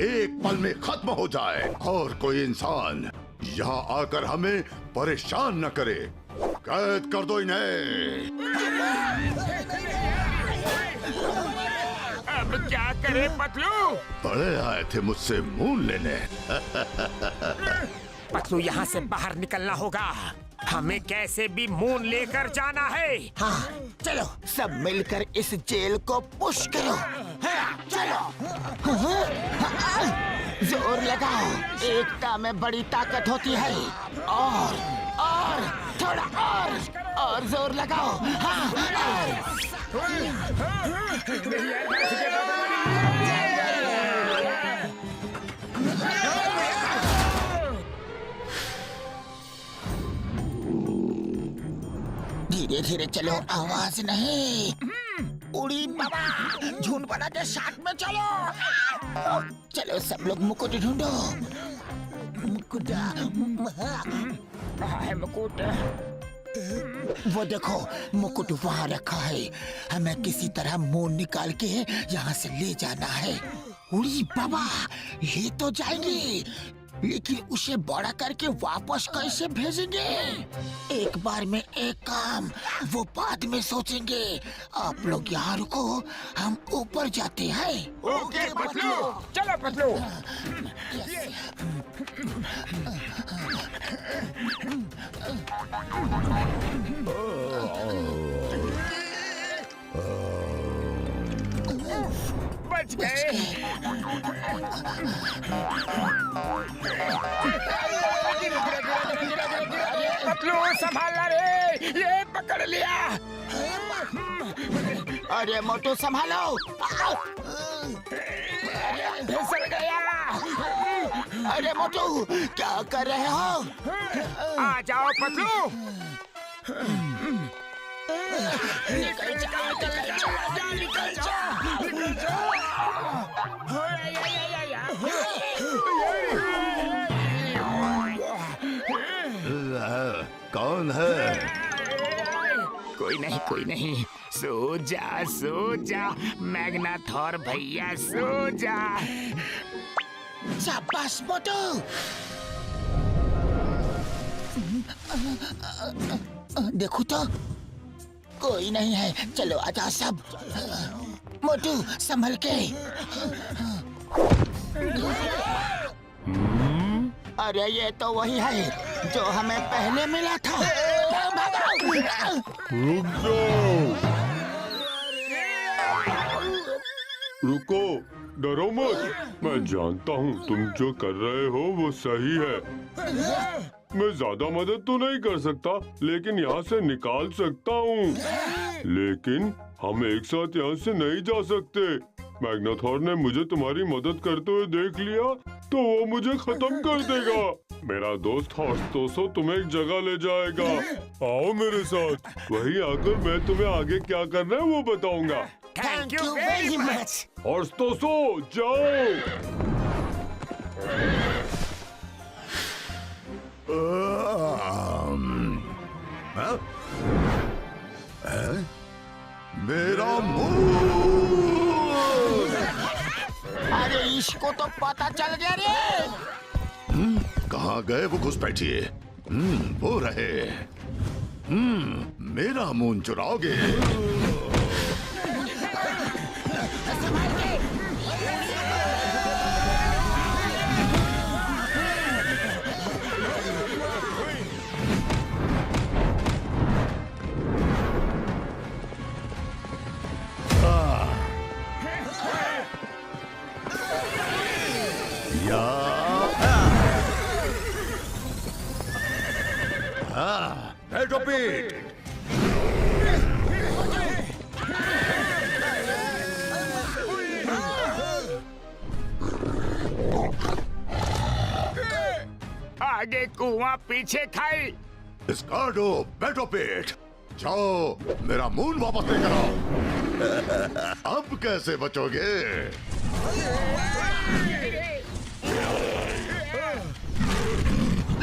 एक पल में खत्म हो जाए और कोई इंसान यहाँ आकर हमें परेशान न करे। कैद कर दो इन्हें। अब क्या करे पतलू? बड़े आए थे मुझसे मून लेने। पतलू, यहाँ से बाहर निकलना होगा। हमें कैसे भी मून लेकर जाना है। हाँ, चलो सब मिलकर इस जेल को पुश करो। हाँ, चलो। जोर लगाओ, एकता में बड़ी ताकत होती है। और थोड़ा और जोर लगाओ। हाँ, धीरे धीरे चलो, आवाज नहीं। उड़ी बाबा, झुंड बना के साथ में चलो। चलो सब लोग मुकुट ढूंढो। मुकुट है मुकुट। वो देखो, मुकुट वहाँ रखा है। हमें किसी तरह मून निकाल के यहाँ से ले जाना है। उड़ी बाबा, ये तो जाएंगे, लेकिन उसे बड़ा करके वापस कैसे भेजेंगे? एक बार में एक काम, वो बाद में सोचेंगे। आप लोग यहाँ रुको, हम ऊपर जाते हैं। ओके पतलू, चलो पतलू। बच गए। पतलू संभालना रे, ये पकड़ लिया। अरे मोटू संभालो। फिसल गया। अरे मोटू, क्या कर रहे हो? आ जाओ पतलू। निकल जाओ, निकल जाओ। कौन है? कोई नहीं, सो जा मैग्नाथोर भैया, सो जा। शाबाश मोटू। देखो तो कोई नहीं है। चलो आजा सब। मोटू संभल के। अरे ये तो वही है जो हमें पहले मिला था। रुक जाओ, रुको, डरो मत। मैं जानता हूँ तुम जो कर रहे हो वो सही है। मैं ज्यादा मदद तो नहीं कर सकता, लेकिन यहाँ से निकाल सकता हूँ। लेकिन हम एक साथ यहाँ से नहीं जा सकते। मैग्नाथोर ने मुझे तुम्हारी मदद करते हुए देख लिया तो वो मुझे खत्म कर देगा। मेरा दोस्त हॉर्स्टोसो तुम्हें एक जगह ले जाएगा। आओ मेरे साथ, वहीं आकर मैं तुम्हें आगे क्या करना है वो बताऊंगा। Thank you very much. Horse Toso, जाओ। मेरा मुंह। अरे इसको तो पता चल गया रे। कहाँ गए वो घुस बैठिए। वो रहे। मेरा मून चुराओगे? Repeat. आगे कुआं पीछे खाई। स्कार्डो, बेटोपेट, जाओ मेरा मून वापस लेकर आओ। अब कैसे बचोगे?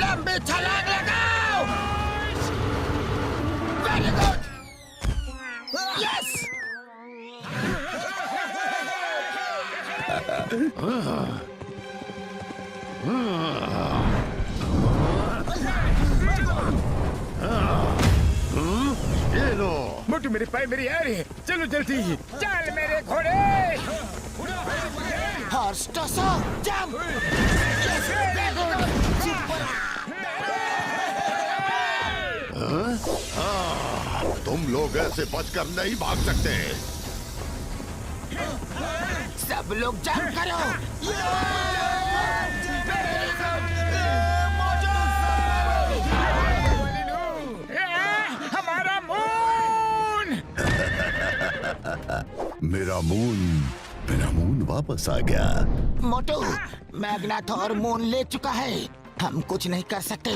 लंबी छलांग लगाओ। Very good. यस। ये लो। मोटू मेरे पाए मेरी आ रही है। चलो जल्दी, चल मेरे घोड़े। Horse Toso, jump. Yes, very good. तुम लोग ऐसे बचकर नहीं भाग सकते। सब लोग जंप करो। हमारा मून। मेरा मून वापस आ गया। मोटू, मैग्नाथोर मून ले चुका है। हम कुछ नहीं कर सकते।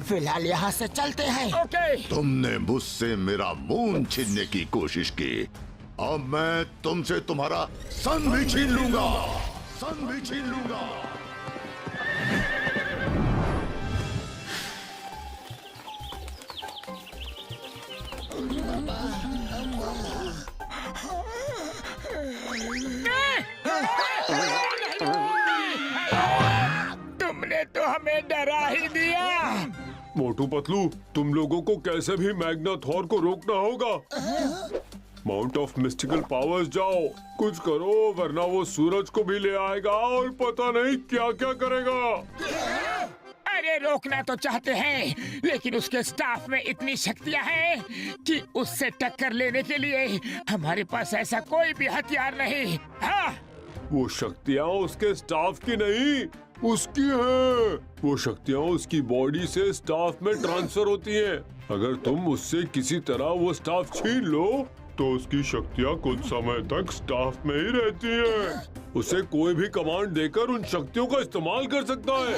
फिलहाल यहाँ से चलते हैं। ओके। तुमने मुझसे मेरा मून छीनने की कोशिश की। अब मैं तुमसे तुम्हारा सन भी छीन लूंगा। सन भी छीन लूंगा। तुमने तो हमें डरा ही दिया। मोटू पतलू, तुम लोगों को कैसे भी मैग्नाथोर को रोकना होगा। माउंट ऑफ मिस्टिकल पावर्स जाओ, कुछ करो वरना वो सूरज को भी ले आएगा और पता नहीं क्या क्या करेगा। अरे रोकना तो चाहते हैं, लेकिन उसके स्टाफ में इतनी शक्तियां हैं कि उससे टक्कर लेने के लिए हमारे पास ऐसा कोई भी हथियार नहीं। हाँ? वो शक्तियाँ उसके स्टाफ की नहीं, उसकी हैं। वो शक्तियाँ उसकी बॉडी से स्टाफ में ट्रांसफर होती हैं। अगर तुम उससे किसी तरह वो स्टाफ छीन लो तो उसकी शक्तियाँ कुछ समय तक स्टाफ में ही रहती हैं। उसे कोई भी कमांड देकर उन शक्तियों का इस्तेमाल कर सकता है।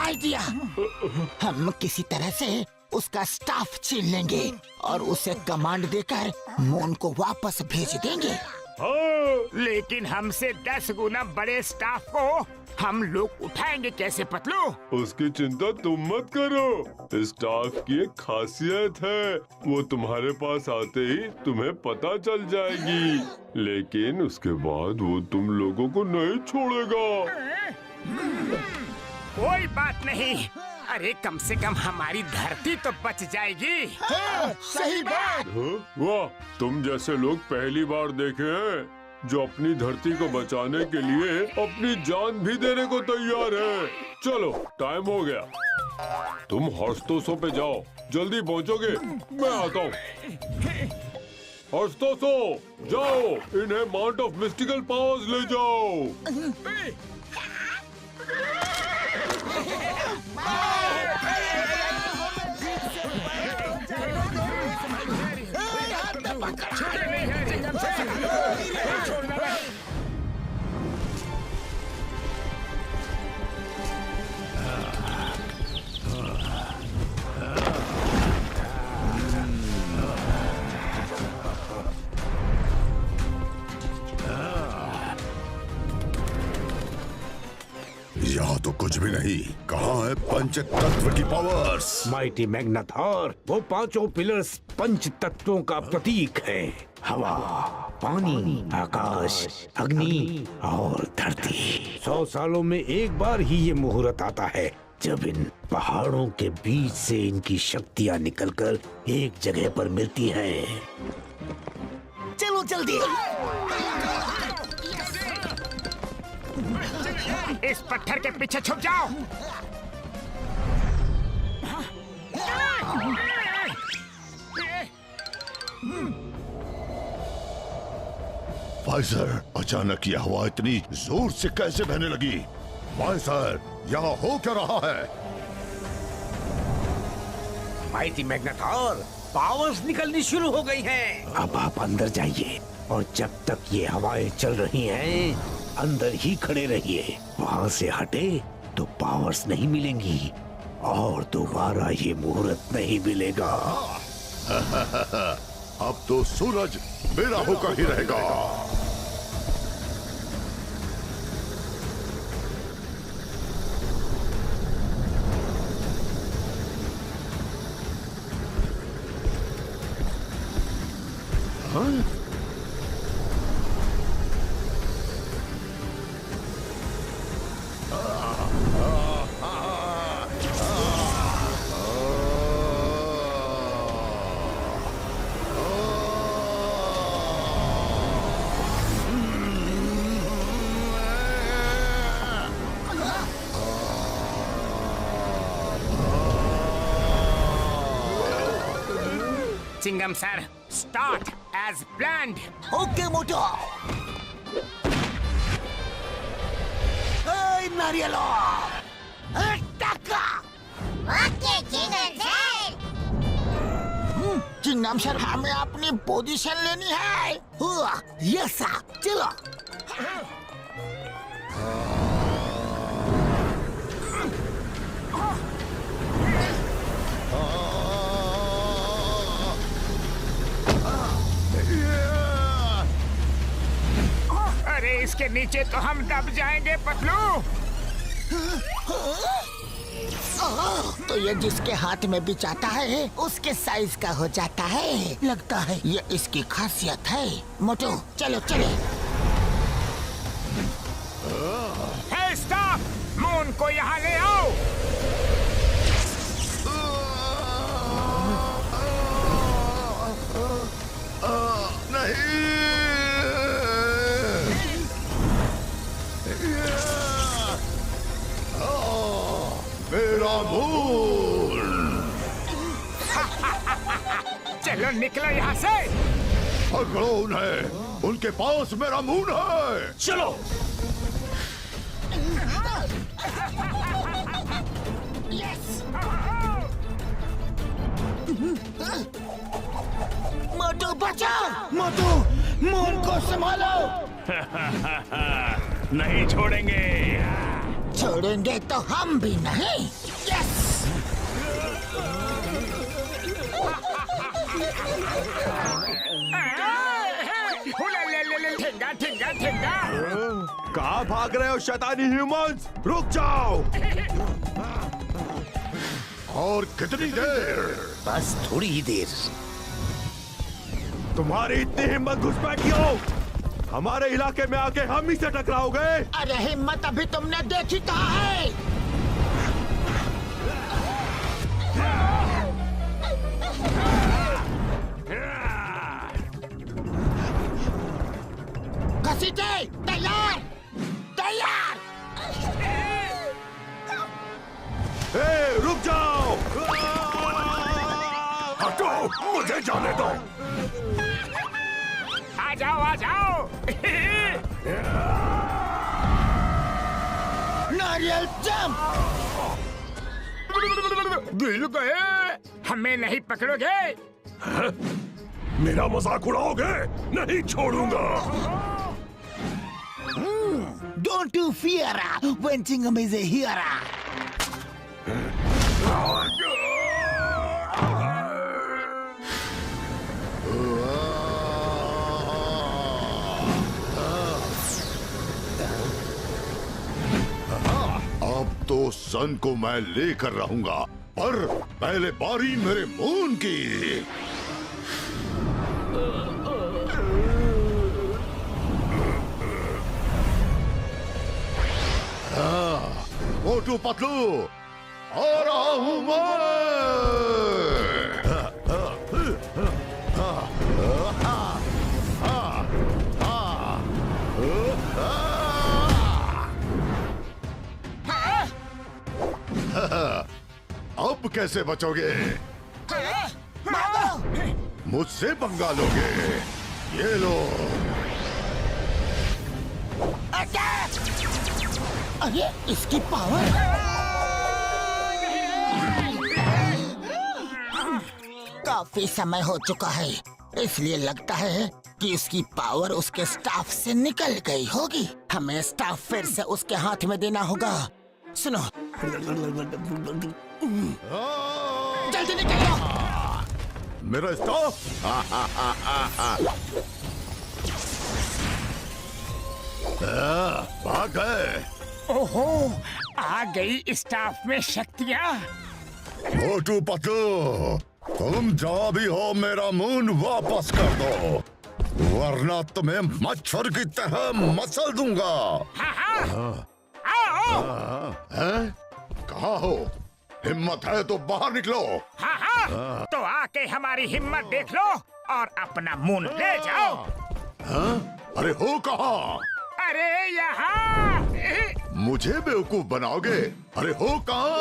आइडिया। हम किसी तरह से उसका स्टाफ छीन लेंगे और उसे कमांड देकर मून को वापस भेज देंगे। हाँ। लेकिन हमसे 10 गुना बड़े स्टाफ को हम लोग उठाएंगे कैसे पतलू? उसकी चिंता तुम मत करो। स्टाफ की एक खासियत है, वो तुम्हारे पास आते ही तुम्हें पता चल जाएगी। लेकिन उसके बाद वो तुम लोगों को नहीं छोड़ेगा। कोई बात नहीं। अरे कम से कम हमारी धरती तो बच जाएगी। हाँ, सही बात। वाह, तुम जैसे लोग पहली बार देखे हैं जो अपनी धरती को बचाने के लिए अपनी जान भी देने को तैयार है। चलो टाइम हो गया, तुम हॉर्सटोसो पे जाओ, जल्दी पहुंचोगे। मैं आता हूँ। हॉर्सटोसो जाओ, इन्हें माउंट ऑफ मिस्टिकल पावर्स ले जाओ। यहाँ तो कुछ भी नहीं। कहाँ है पंच तत्व की पावर्स? माइटी मैग्नाथोर, वो पांचों पिलर्स पंच तत्वों का प्रतीक है। हवा, पानी, आकाश, अग्नि और धरती। 100 सालों में एक बार ही ये मुहूर्त आता है। जब इन पहाड़ों के बीच से इनकी शक्तियां निकलकर एक जगह पर मिलती हैं। चलो जल्दी। इस पत्थर के पीछे छुप जाओ। वाइजर, अचानक यह हवा इतनी जोर से कैसे बहने लगी? वाइजर, यहाँ हो क्या रहा है? माइटी मैग्नेटॉर, पावर्स निकलनी शुरू हो गई हैं। अब आप अंदर जाइए और जब तक ये हवाएं चल रही हैं, अंदर ही खड़े रहिए। वहाँ से हटे तो पावर्स नहीं मिलेंगी और दोबारा ये मुहूर्त नहीं मिलेगा। अब तो सूरज मेरा होकर ही रहेगा। Chingum sir, start as planned. Okay Motu. नारियलो, टक्का। Okay Chingum sir. Chingum sir, हमें अपनी पोजीशन लेनी है। यस सर, चलो। अरे इसके नीचे तो हम दब जाएंगे पतलू। तो ये जिसके हाथ में भी जाता है उसके साइज का हो जाता है। लगता है ये इसकी खासियत है। मोटू चलो चले। हे स्टॉप, मून को यहाँ ले आओ। मेरा मून। चलो निकलो यहाँ से। पकड़ो उन्हें, उनके पास मेरा मून है। चलो। मोटू बचाओ। मोटू, मून को संभालो। नहीं छोड़ेंगे। छोड़ेंगे तो हम भी नहीं। यस। ठेंगा ठेंगा ठेंगा। कहाँ भाग रहे हो शैतानी ह्यूमंस? रुक जाओ। और कितनी देर? बस थोड़ी ही देर। तुम्हारी इतनी हिम्मत घुसपैठ क्यों? हमारे इलाके में आके हम ही से टकराओगे? अरे हिम्मत अभी तुमने देखी कहाँ है? घसीटे, तैयार तैयार। रुक जाओ। हटो, मुझे जाने दो। आ जाओ आ जाओ। नारियल जंप। गिर गए। हमें नहीं पकड़ोगे? मेरा मजाक उड़ाओगे? नहीं छोड़ूंगा। Don't you fear when Chingam is here. अब तो सन को मैं लेकर रहूंगा, पर पहले बारी मेरे मून की। मोटू पतलू, आ रहा हूं मैं। अब कैसे बचोगे? मुझसे पंगा लोगे? ये लो। अरे इसकी पावर! काफी समय हो चुका है, इसलिए लगता है कि उसकी पावर उसके स्टाफ से निकल गई होगी। हमें स्टाफ फिर से उसके हाथ में देना होगा। सुनो, जल्दी निकलो। मेरा स्टाफ? भाग गए। ओहो, आ गई स्टाफ में शक्तियाँ। मोटू पतलू, तुम जहाँ भी हो मेरा मून वापस कर दो, वरना तुम्हें मच्छर की तरह मसल दूंगा। हैं? कहाँ हो? हिम्मत है तो बाहर निकलो। हाँ, तो आके हमारी हिम्मत देख लो और अपना मून ले जाओ। अरे हो कहाँ? अरे यहाँ। मुझे बेवकूफ बनाओगे? अरे हो कहाँ?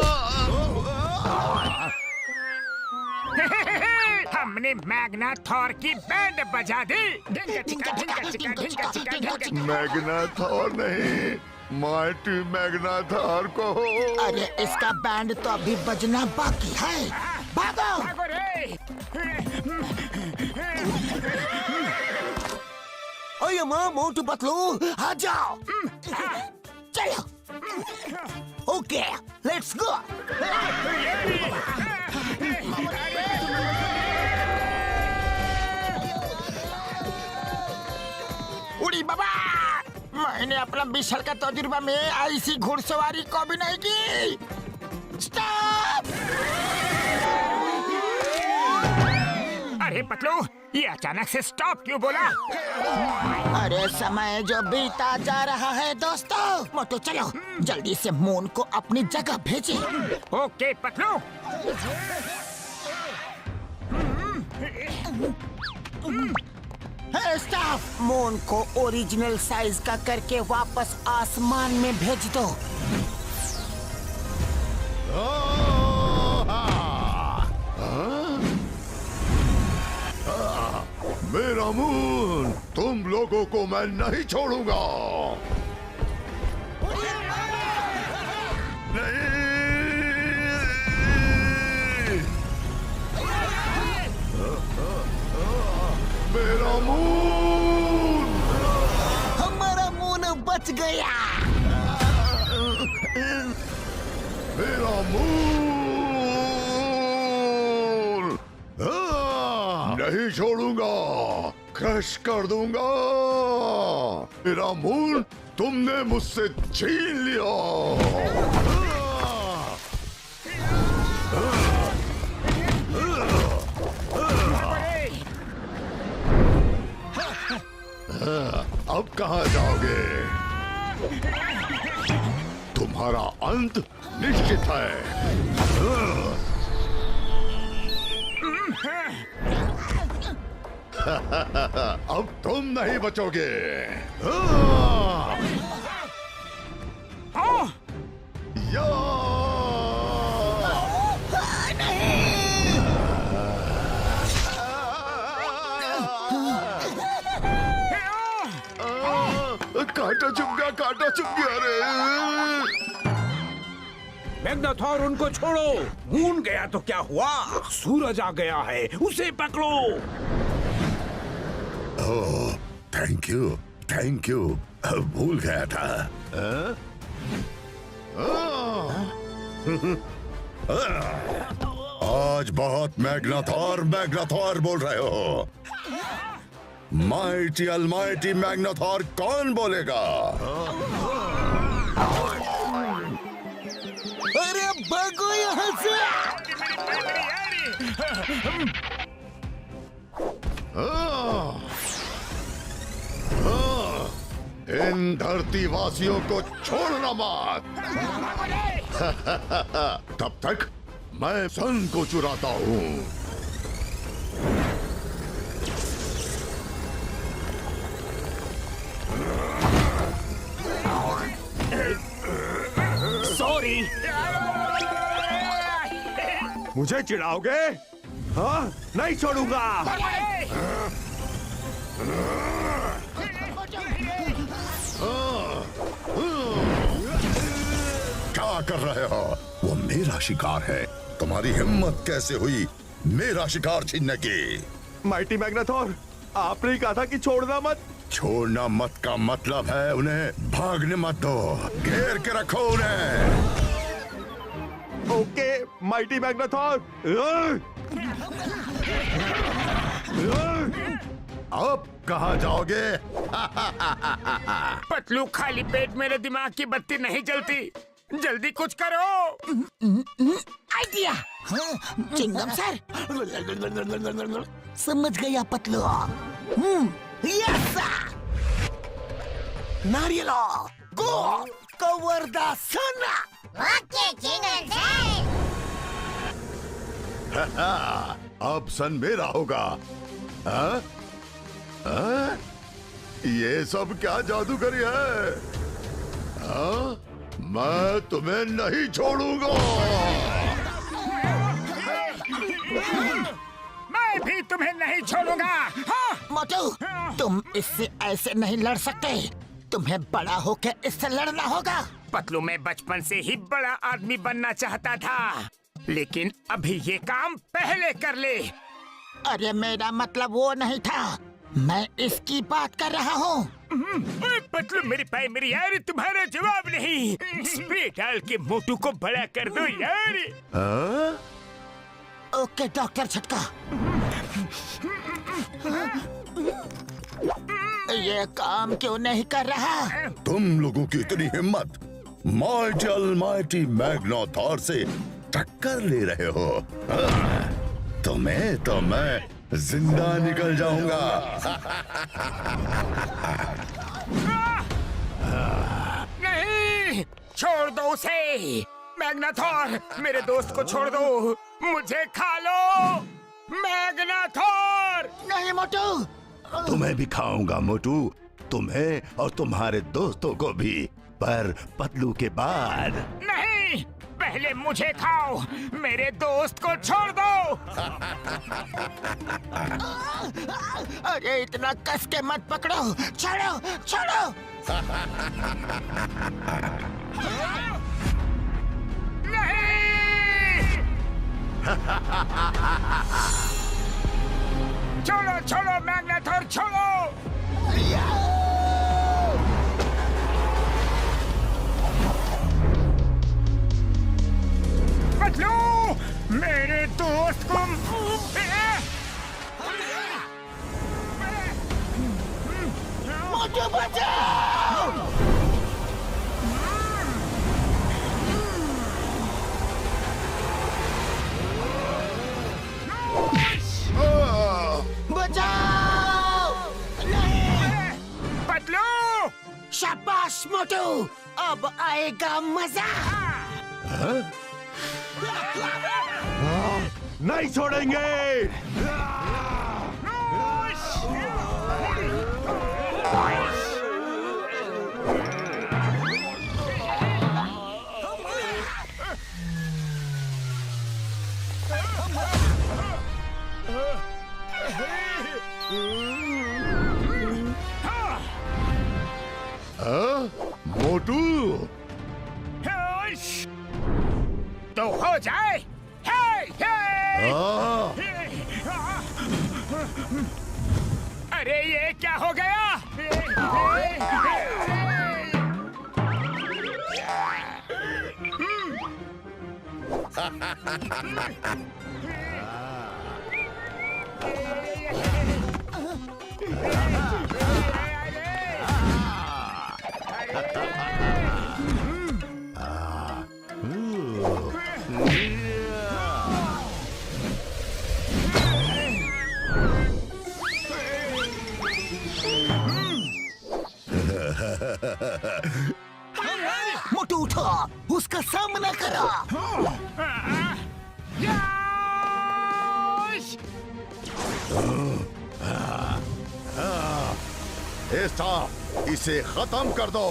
हमने मैग्ना थॉर की बैंड बजा दी। ढिंका चिका, ढिंका चिका, ढिंका चिका, ढिंका चिका। मैग्ना थॉर नहीं, माइटी मैग्ना थॉर को। अरे इसका बैंड तो अभी बजना बाकी है। भागो! भागो रे। ओए माँ, मोटू पतलू आ जाओ। चलो। Okay, let's go. उड़ी बाबा, मैंने अपना 20 साल का तजुर्बा में ऐसी घुड़सवारी को भी नहीं की। स्टॉप! अरे पतलू, ये अचानक से स्टॉप क्यों बोला? अरे समय जो बीता जा रहा है दोस्तों। मोटू चलो, जल्दी से मून को अपनी जगह भेजे। ओके पतलू। स्टाफ, मून को ओरिजिनल साइज का करके वापस आसमान में भेज दो। मेरा मून, तुम लोगों को मैं नहीं छोड़ूंगा। नहीं। मेरा मून! हमारा मून बच गया। मेरा मून! नहीं छोड़ूंगा, क्रश कर दूंगा। मेरा मून तुमने मुझसे छीन लिया। अब कहाँ जाओगे? तुम्हारा अंत निश्चित है। अब तुम नहीं बचोगे। या! कांटा चुभ गया, कांटा चुभ गया रे। मैग्नाथॉर, उनको छोड़ो। मून गया तो क्या हुआ, सूरज आ गया है, उसे पकड़ो। ओह, थैंक यू, थैंक यू। भूल गया था। आज बहुत मैग्नाथॉर मैग्नाथॉर बोल रहे हो। माइटी अलमाइटी मैग्नाथॉर कौन बोलेगा? अरे भागो यहाँ से! इन धरती वासियों को छोड़ना मत। तब तक मैं सन को चुराता हूँ। सॉरी। मुझे चिढ़ाओगे? हाँ, नहीं छोड़ूंगा। क्या कर रहे हो? वो मेरा शिकार है। तुम्हारी हिम्मत कैसे हुई मेरा शिकार छीनने की? माइटी मैग्नाथोर, आपने ही कहा था कि छोड़ना मत। छोड़ना मत का मतलब है उन्हें भागने मत दो, घेर के रखो उन्हें। Okay mighty Magnathor. अब कहाँ जाओगे? पतलू, खाली पेट मेरे दिमाग की बत्ती नहीं जलती। जल्दी कुछ करो। आइडिया। चिंगम सर, समझ गया Patlu. Yes Nariyal go cover the sun. Okay Chingum sir. अब सन मेरा होगा। हाँ? हाँ? ये सब क्या जादूगरी है? हाँ? मैं तुम्हें नहीं छोड़ूंगा। मैं भी तुम्हें नहीं छोड़ूंगा। हाँ? मोटू, तुम इससे ऐसे नहीं लड़ सकते। तुम्हें बड़ा होकर इससे लड़ना होगा। पतलू, मैं बचपन से ही बड़ा आदमी बनना चाहता था, लेकिन अभी ये काम पहले कर ले। अरे मेरा मतलब वो नहीं था, मैं इसकी बात कर रहा हूँ। पतलू, मेरी पाई मेरी यार, तुम्हारा जवाब नहीं। स्प्रे डाल के मोटू को बड़ा कर दो यार। हाँ? ओके डॉक्टर झटका। ये काम क्यों नहीं कर रहा? तुम लोगों की इतनी हिम्मत माइटी अलमाइटी मैग्नाथोर से टक्कर ले रहे हो? तुम्हें तो मैं जिंदा निकल जाऊंगा। नहीं, छोड़ दो उसे। मैग्नाथोर, मेरे दोस्त को छोड़ दो। मुझे खा लो मैग्नाथोर। नहीं मोटू। तुम्हें भी खाऊंगा मोटू, तुम्हें और तुम्हारे दोस्तों को भी, पर पतलू के बाद। नहीं, पहले मुझे खाओ, मेरे दोस्त को छोड़ दो। अरे इतना कस के मत पकड़ो, छोड़ो छोड़ो। नहीं। छोड़ो छोड़ो मैग्नाथोर, छोड़ो। पतलू, मेरे दोस्त को। मोटू बचाओ। बचाओ। नहीं। पतलू, शाबाश मोटू, अब आएगा मजा। नहीं छोड़ेंगे। मोटू, तो हो जाए। अरे ये क्या हो गया? मोटू उठो, उसका सामना कर। स्टाफ, इसे खत्म कर दो।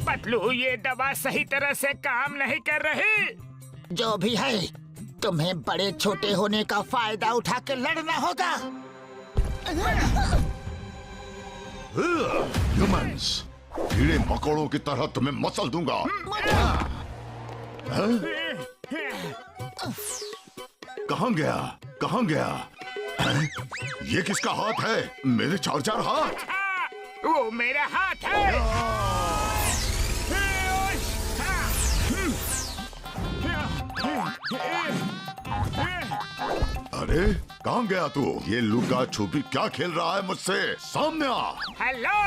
पतलू, ये दवा सही तरह से काम नहीं कर रही। जो भी है, तुम्हें बड़े छोटे होने का फायदा उठा के लड़ना होगा। ह्यूमंस, कीड़े मकोड़ों की तरह तुम्हें मसल दूंगा। हाँ? कहाँ गया? कहाँ गया? हैं? ये किसका हाथ है? मेरे 4 हाथ। वो मेरा हाथ है। अरे कहाँ गया तू? ये लुका छुपी क्या खेल रहा है मुझसे? सामने आ। हेलो,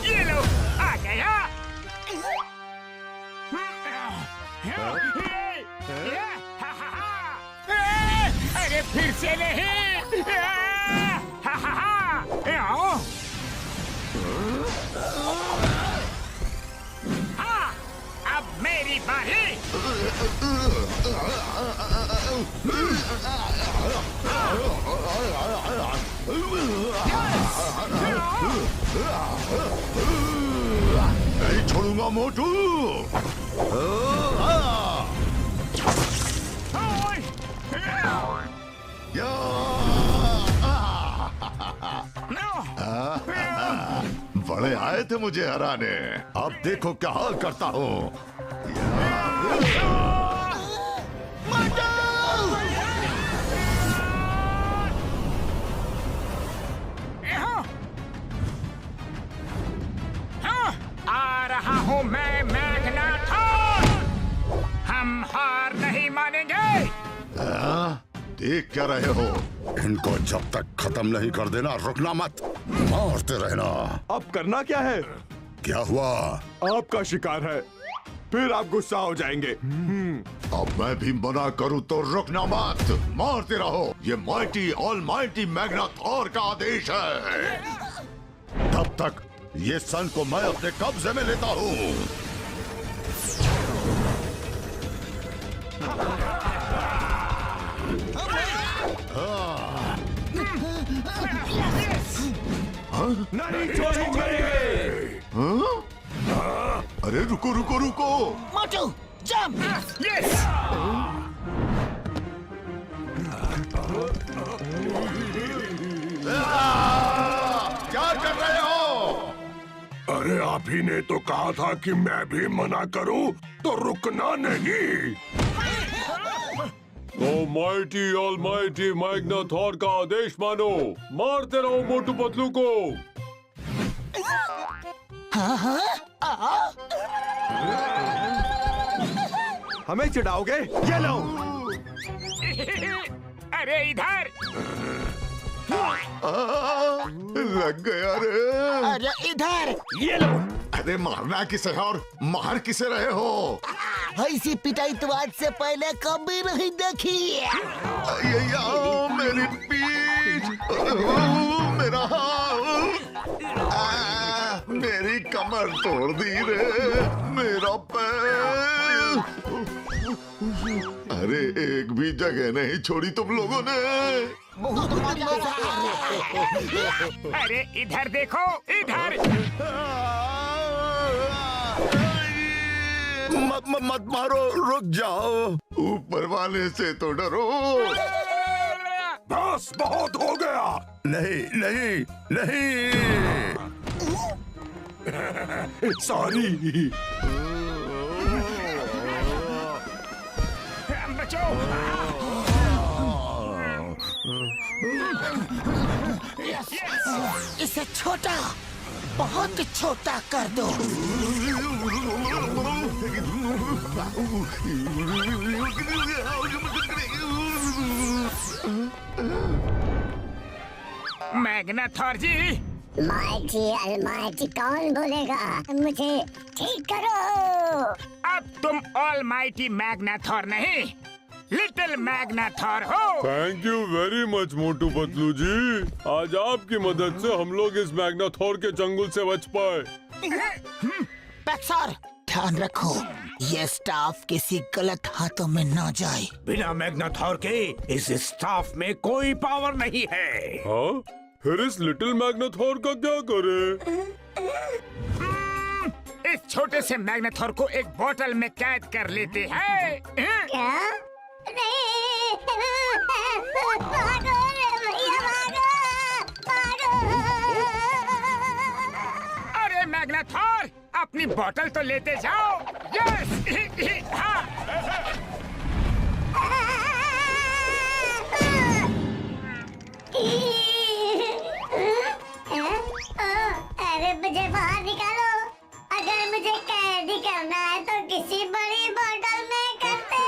ये लो, आ गया। अरे फिर से नहीं। हाँ, अब मेरी बारी। नहीं छोड़ूंगा मोटू। बड़े आए थे मुझे हराने, अब देखो क्या हाल करता हूँ। आ रहा हूँ मैं, मैग्नाथॉर। हम हार नहीं मानेंगे। देख क्या रहे हो? इनको जब तक खत्म नहीं कर देना रुकना मत, मारते रहना। अब करना क्या है? क्या हुआ? आपका शिकार है, फिर आप गुस्सा हो जाएंगे। अब मैं भी मना करूं तो रुकना मत, मारते रहो। ये माइटी ऑलमाइटी मैग्नाथॉर का आदेश है। तब तक ये सन को मैं अपने कब्जे में लेता हूँ। नहीं छोड़ेंगे। अरे रुको रुको रुको। मोटू, जंप। यस। क्या कर रहे हो? अरे आप ही ने तो कहा था कि मैं भी मना करूं तो रुकना नहीं। माइटी ऑलमाइटी मैग्नाथॉर का आदेश मानो, मारते रहो मोटू पतलू को। हमें चिढ़ाओगे? ये लो। अरे इधर। लग गया रे। अरे इधर। ये लो। अरे मारना किसे है और मार किसे रहे हो? ऐसी पिटाई तो आज से पहले कभी नहीं देखी। मेरी पीठ, मेरा हाथ, मेरी कमर तोड़ दी रे, मेरा पैर। अरे एक भी जगह नहीं छोड़ी तुम लोगों ने। बहुत मजा आ रहा है। अरे इधर देखो, इधर। मत मारो, रुक जाओ। ऊपर वाले से तो डरो। बस बहुत हो गया। नहीं नहीं नहीं। सॉरी। बचो। इसे छोटा, बहुत छोटा कर दो। मैग्नाथॉर जी। माइटी अलमाइटी कौन बोलेगा? मुझे ठीक करो। अब तुम ऑलमाइटी मैग्नाथॉर नहीं, लिटिल मैग्नाथॉर हो। Thank you very much Motu Patlu जी। आज आपकी मदद से हम लोग इस मैग्नाथॉर के चंगुल से बच पाए। पैक्सर, ध्यान रखो ये स्टाफ किसी गलत हाथों में ना जाए। बिना मैग्नाथॉर के इस स्टाफ में कोई पावर नहीं है। हाँ, फिर इस लिटिल मैग्नाथॉर का क्या करे? इस छोटे से मैग्नेथॉर को एक बोतल में कैद कर लेते हैं। क्या? नहीं, भागो रे भैया, भागो। अरे मैग्नेथॉर, अपनी बोतल तो लेते जाओ। यस। हाँ। अरे मुझे बाहर निकालो। अगर मुझे कैदी करना है तो किसी बड़ी बोतल में करते।